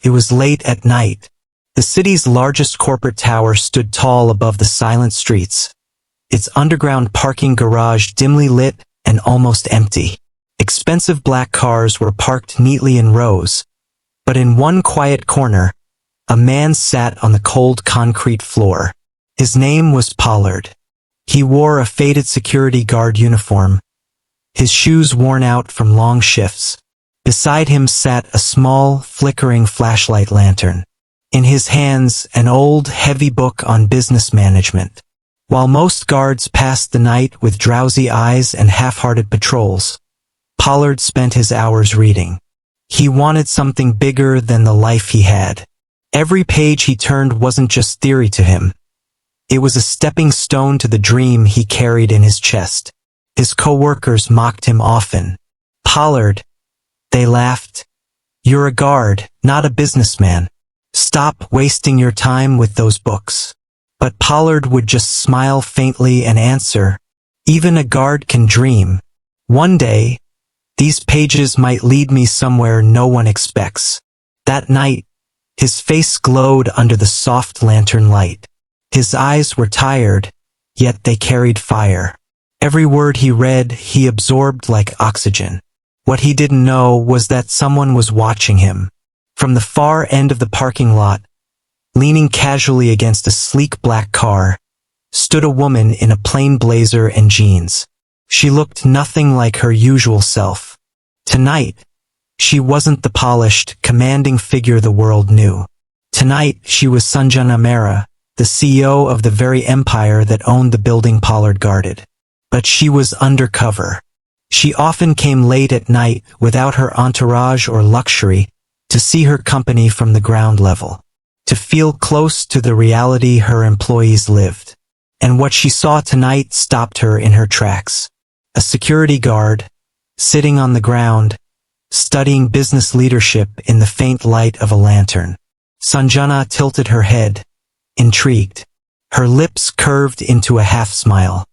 It was late at night. The city's largest corporate tower stood tall above the silent streets, its underground parking garage dimly lit and almost empty. Expensive black cars were parked neatly in rows, but in one quiet corner, a man sat on the cold concrete floor. His name was Pollard. He wore a faded security guard uniform, his shoes worn out from long shifts. Beside him sat a small, flickering flashlight lantern. In his hands, an old, heavy book on business management. While most guards passed the night with drowsy eyes and half-hearted patrols, Pollard spent his hours reading. He wanted something bigger than the life he had. Every page he turned wasn't just theory to him. It was a stepping stone to the dream he carried in his chest. His co-workers mocked him often. "Pollard," they laughed, "you're a guard, not a businessman. Stop wasting your time with those books." But Pollard would just smile faintly and answer, "Even a guard can dream. One day, these pages might lead me somewhere no one expects." That night, his face glowed under the soft lantern light. His eyes were tired, yet they carried fire. Every word he read, he absorbed like oxygen. What he didn't know was that someone was watching him. From the far end of the parking lot, leaning casually against a sleek black car, stood a woman in a plain blazer and jeans. She looked nothing like her usual self. Tonight, she wasn't the polished, commanding figure the world knew. Tonight, she was Sanjna, the CEO of the very empire that owned the building Pollard guarded. But she was undercover. She often came late at night without her entourage or luxury to see her company from the ground level, to feel close to the reality her employees lived. And what she saw tonight stopped her in her tracks. A security guard, sitting on the ground, studying business leadership in the faint light of a lantern. Sanjna tilted her head, intrigued. Her lips curved into a half-smile.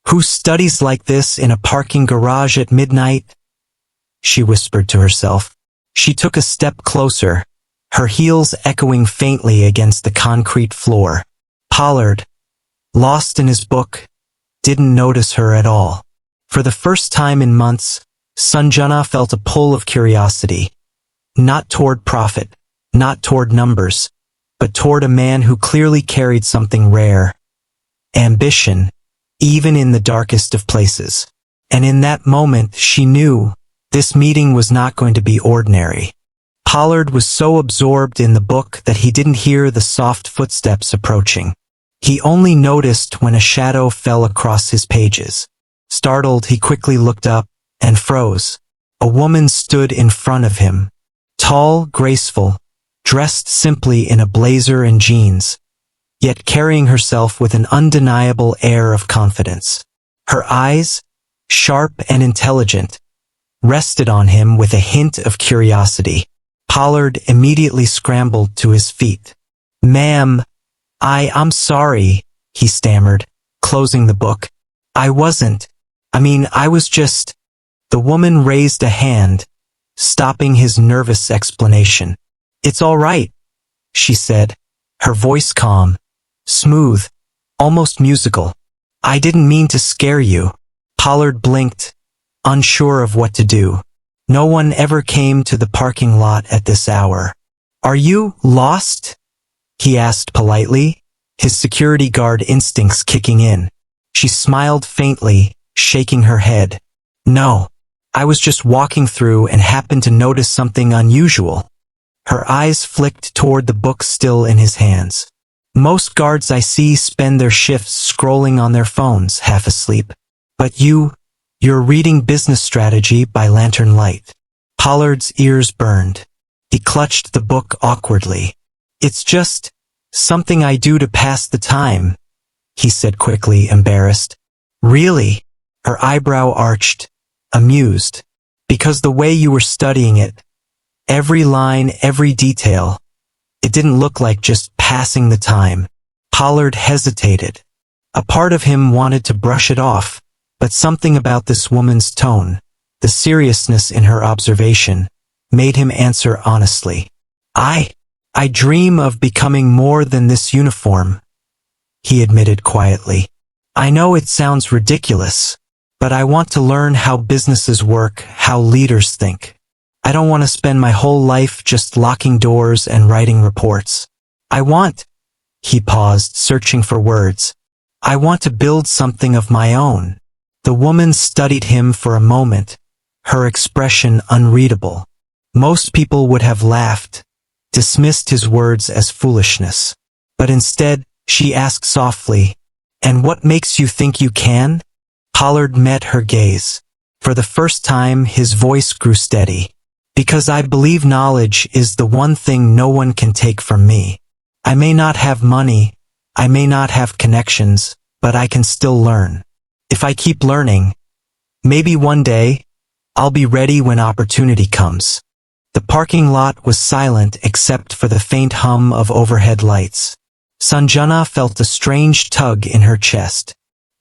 "Who studies like this in a parking garage at midnight?" she whispered to herself. She took a step closer, her heels echoing faintly against the concrete floor. Pollard, lost in his book, didn't notice her at all. For the first time in months, Sanjna felt a pull of curiosity. Not toward profit, not toward numbers, but toward a man who clearly carried something rare. Ambition, even in the darkest of places. And in that moment she knew this meeting was not going to be ordinary. Pollard was so absorbed in the book that he didn't hear the soft footsteps approaching. He only noticed when a shadow fell across his pages. Startled, he quickly looked up and froze. A woman stood in front of him. Tall, graceful, dressed simply in a blazer and jeans, yet carrying herself with an undeniable air of confidence. Her eyes, sharp and intelligent, rested on him with a hint of curiosity. Pollard immediately scrambled to his feet. "Ma'am, I'm sorry," he stammered, closing the book. I was just..." The woman raised a hand, stopping his nervous explanation. "It's all right," she said, her voice calm, smooth, almost musical. "I didn't mean to scare you." Pollard blinked, unsure of what to do. No one ever came to the parking lot at this hour. "Are you lost?" he asked politely, his security guard instincts kicking in. She smiled faintly, shaking her head. "No, I was just walking through and happened to notice something unusual." Her eyes flicked toward the book still in his hands. "Most guards I see spend their shifts scrolling on their phones, half asleep. But you're reading business strategy by lantern light." Pollard's ears burned. He clutched the book awkwardly. "It's just something I do to pass the time," he said quickly, embarrassed. "Really?" Her eyebrow arched, amused. "Because the way you were studying it, every line, every detail, it didn't look like just passing the time." Pollard hesitated. A part of him wanted to brush it off, but something about this woman's tone, the seriousness in her observation, made him answer honestly. I dream of becoming more than this uniform, he admitted quietly. I know it sounds ridiculous, but I want to learn how businesses work, how leaders think. I don't want to spend my whole life just locking doors and writing reports. He paused, searching for words. I want to build something of my own. The woman studied him for a moment, her expression unreadable. Most people would have laughed, dismissed his words as foolishness. But instead, she asked softly, "And what makes you think you can?" Pollard met her gaze. For the first time, his voice grew steady. "Because I believe knowledge is the one thing no one can take from me. I may not have money, I may not have connections, but I can still learn. If I keep learning, maybe one day, I'll be ready when opportunity comes." The parking lot was silent except for the faint hum of overhead lights. Sanjna felt a strange tug in her chest.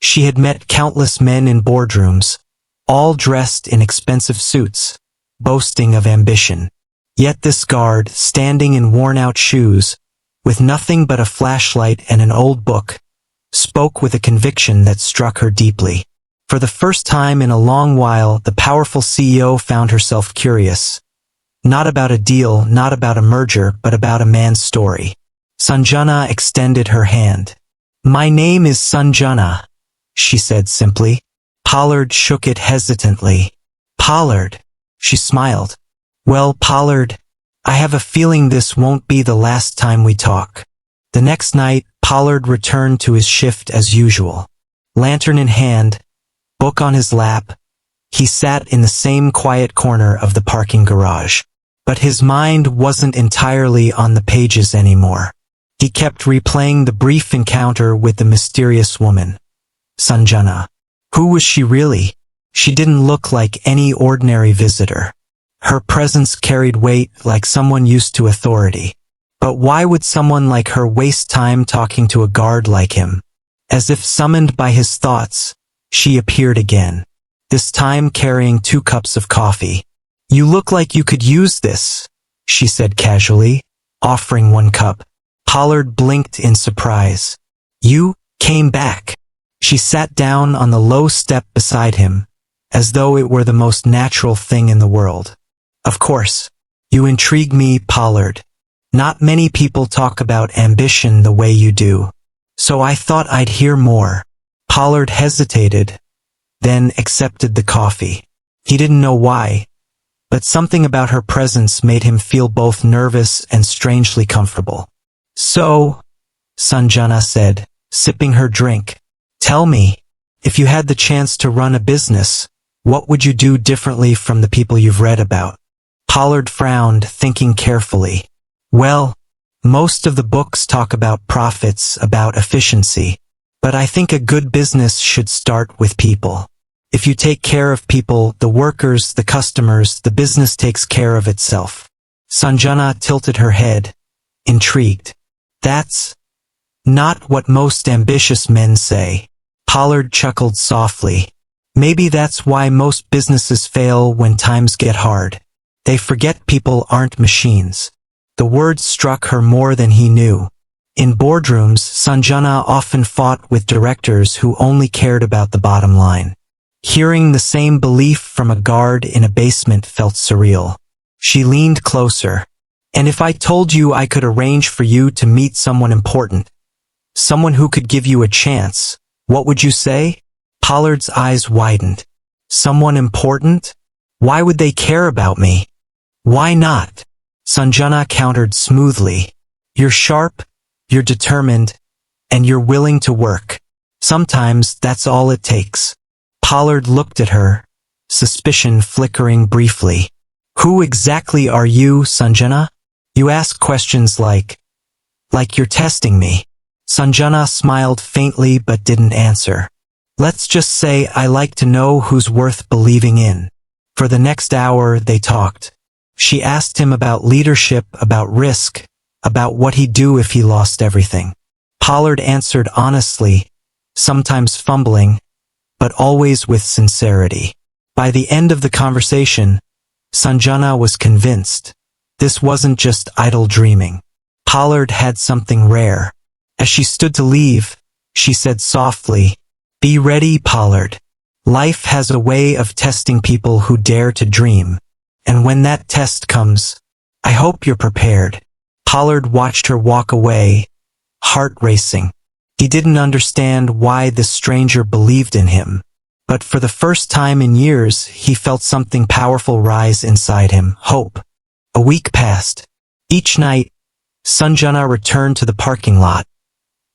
She had met countless men in boardrooms, all dressed in expensive suits, boasting of ambition. Yet this guard, standing in worn-out shoes, with nothing but a flashlight and an old book, spoke with a conviction that struck her deeply. For the first time in a long while, the powerful CEO found herself curious. Not about a deal, not about a merger, but about a man's story. Sanjna extended her hand. "My name is Sanjna," she said simply. Pollard shook it hesitantly. "Pollard," she smiled. "Well, Pollard, I have a feeling this won't be the last time we talk." The next night, Pollard returned to his shift as usual. Lantern in hand, book on his lap, he sat in the same quiet corner of the parking garage. But his mind wasn't entirely on the pages anymore. He kept replaying the brief encounter with the mysterious woman. Sanjna. Who was she really? She didn't look like any ordinary visitor. Her presence carried weight, like someone used to authority. But why would someone like her waste time talking to a guard like him? As if summoned by his thoughts, she appeared again. This time carrying 2 cups of coffee. "You look like you could use this," she said casually, offering 1 cup. Pollard blinked in surprise. "You came back." She sat down on the low step beside him, as though it were the most natural thing in the world. "Of course. You intrigue me, Pollard. Not many people talk about ambition the way you do. So I thought I'd hear more." Pollard hesitated, then accepted the coffee. He didn't know why, but something about her presence made him feel both nervous and strangely comfortable. "So," Sanjna said, sipping her drink, "tell me, if you had the chance to run a business, what would you do differently from the people you've read about?" Pollard frowned, thinking carefully. "Well, most of the books talk about profits, about efficiency, but I think a good business should start with people. If you take care of people, the workers, the customers, the business takes care of itself." Sanjna tilted her head, intrigued. "That's not what most ambitious men say." Pollard chuckled softly. "Maybe that's why most businesses fail when times get hard. They forget people aren't machines." The words struck her more than he knew. In boardrooms, Sanjna often fought with directors who only cared about the bottom line. Hearing the same belief from a guard in a basement felt surreal. She leaned closer. "And if I told you I could arrange for you to meet someone important, someone who could give you a chance, what would you say?" Pollard's eyes widened. "Someone important? Why would they care about me?" "Why not?" Sanjna countered smoothly. "You're sharp, you're determined, and you're willing to work. Sometimes that's all it takes." Pollard looked at her, suspicion flickering briefly. "Who exactly are you, Sanjna? You ask questions like you're testing me." Sanjna smiled faintly but didn't answer. "Let's just say I like to know who's worth believing in." For the next hour they talked. She asked him about leadership, about risk, about what he'd do if he lost everything. Pollard answered honestly, sometimes fumbling, but always with sincerity. By the end of the conversation, Sanjna was convinced this wasn't just idle dreaming. Pollard had something rare. As she stood to leave, she said softly, "Be ready, Pollard. Life has a way of testing people who dare to dream. And when that test comes, I hope you're prepared." Pollard watched her walk away, heart racing. He didn't understand why this stranger believed in him. But for the first time in years, he felt something powerful rise inside him, hope. A week passed. Each night, Sanjna returned to the parking lot,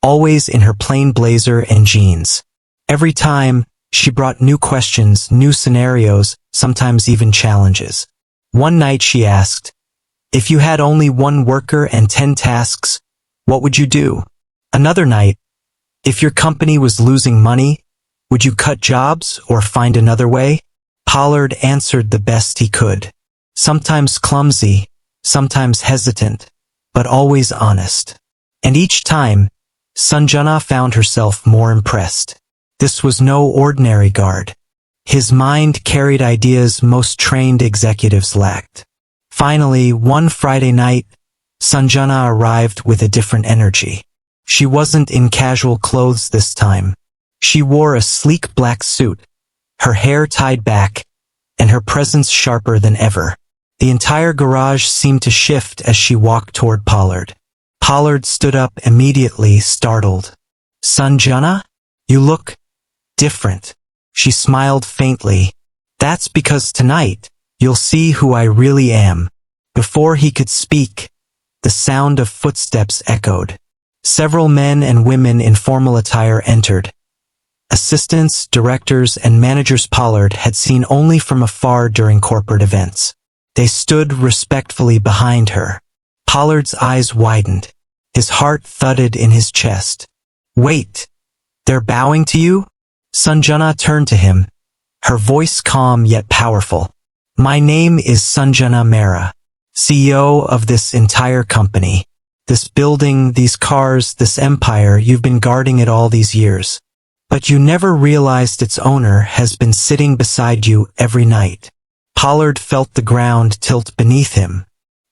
always in her plain blazer and jeans. Every time, she brought new questions, new scenarios, sometimes even challenges. One night she asked, "If you had only one worker and 10 tasks, what would you do?" Another night, "If your company was losing money, would you cut jobs or find another way?" Pollard answered the best he could. Sometimes clumsy, sometimes hesitant, but always honest. And each time, Sanjna found herself more impressed. This was no ordinary guard. His mind carried ideas most trained executives lacked. Finally, one Friday night, Sanjna arrived with a different energy. She wasn't in casual clothes this time. She wore a sleek black suit, her hair tied back, and her presence sharper than ever. The entire garage seemed to shift as she walked toward Pollard. Pollard stood up immediately, startled. "Sanjna? You look different." She smiled faintly. "That's because tonight, you'll see who I really am." Before he could speak, the sound of footsteps echoed. Several men and women in formal attire entered. Assistants, directors, and managers Pollard had seen only from afar during corporate events. They stood respectfully behind her. Pollard's eyes widened. His heart thudded in his chest. "Wait, they're bowing to you?" Sanjna turned to him, her voice calm yet powerful. "My name is Sanjna Mehra, CEO of this entire company. This building, these cars, this empire, you've been guarding it all these years. But you never realized its owner has been sitting beside you every night." Pollard felt the ground tilt beneath him.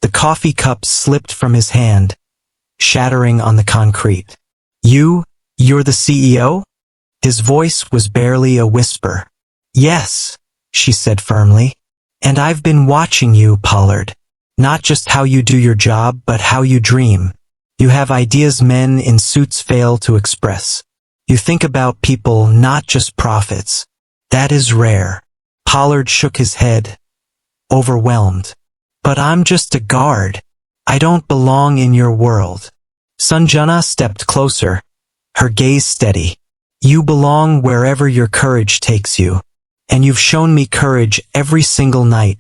The coffee cup slipped from his hand, shattering on the concrete. You're the CEO?" His voice was barely a whisper. "Yes," she said firmly. "And I've been watching you, Pollard. Not just how you do your job, but how you dream. You have ideas men in suits fail to express. You think about people, not just profits. That is rare." Pollard shook his head, overwhelmed. "But I'm just a guard. I don't belong in your world." Sanjna stepped closer, her gaze steady. "You belong wherever your courage takes you. And you've shown me courage every single night,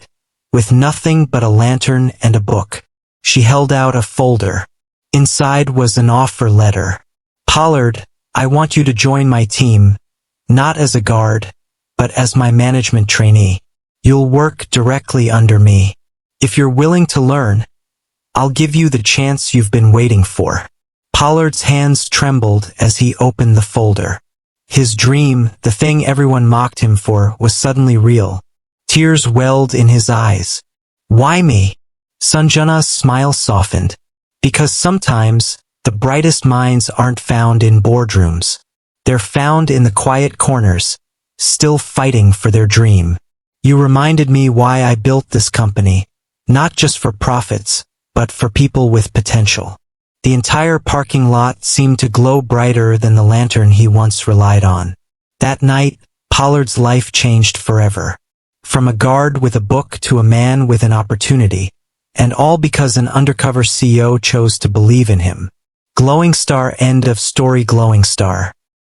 with nothing but a lantern and a book." She held out a folder. Inside was an offer letter. "Pollard, I want you to join my team, not as a guard, but as my management trainee. You'll work directly under me. If you're willing to learn, I'll give you the chance you've been waiting for." Pollard's hands trembled as he opened the folder. His dream, the thing everyone mocked him for, was suddenly real. Tears welled in his eyes. "Why me?" Sanjna's smile softened. "Because sometimes, the brightest minds aren't found in boardrooms. They're found in the quiet corners, still fighting for their dream. You reminded me why I built this company, not just for profits, but for people with potential." The entire parking lot seemed to glow brighter than the lantern he once relied on. That night, Pollard's life changed forever. From a guard with a book to a man with an opportunity, and all because an undercover CEO chose to believe in him. Glowing star, end of story. Glowing star.